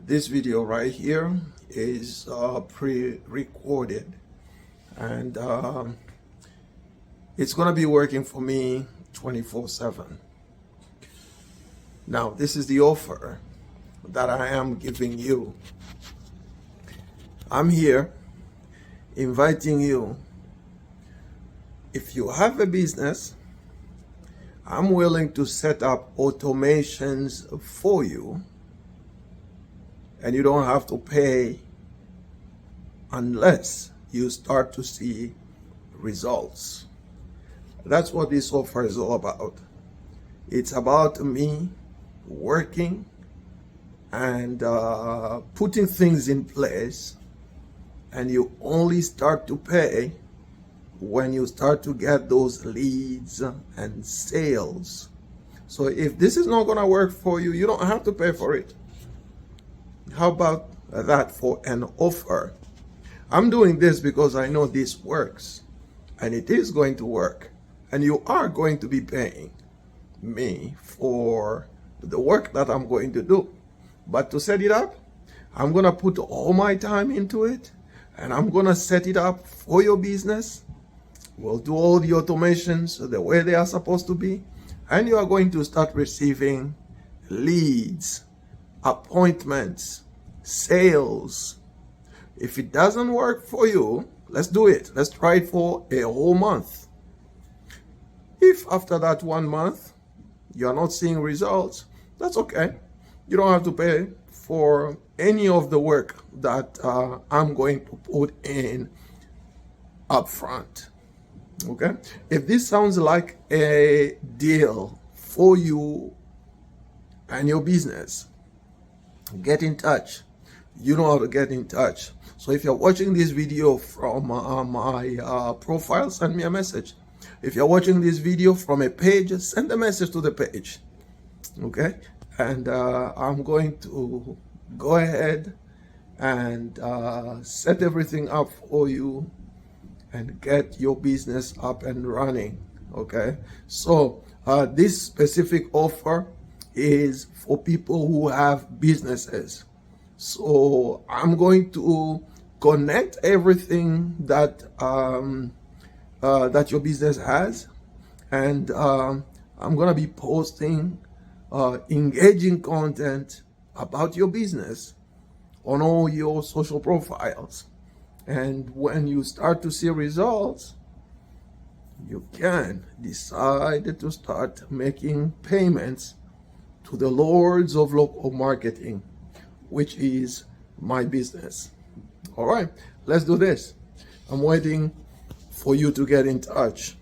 This video right here is pre-recorded, and it's gonna be working for me 24/7. Now, this is the offer that I am giving you. I'm here inviting you. If you have a business, I'm willing to set up automations for you, and you don't have to pay unless you start to see results. That's what this offer is all about. It's about me working and putting things in place, and you only start to pay when you start to get those leads and sales. So if this is not going to work for you, you don't have to pay for it. How about that for an offer? I'm doing this because I know this works, and it is going to work, and you are going to be paying me for the work that I'm going to do. But to set it up, I'm going to put all my time into it, and I'm going to set it up for your business. We'll do all the automations the way they are supposed to be, and you are going to start receiving leads, appointments, sales. If it doesn't work for you, let's do it. Let's try it for a whole month. If after that 1 month you are not seeing results, that's okay. You don't have to pay for any of the work that I'm going to put in upfront. Okay? If this sounds like a deal for you and your business, get in touch. You know how to get in touch. So if you're watching this video from my profile, send me a message. If you're watching this video from a page, send a message to the page. Okay? And I'm going to go ahead and set everything up for you and get your business up and running. Okay? So this specific offer is for people who have businesses. So I'm going to connect everything that that your business has, and I'm gonna be posting engaging content about your business on all your social profiles. And when you start to see results, you can decide to start making payments to the lords of local marketing, which is my business. All right, let's do this. I'm waiting for you to get in touch.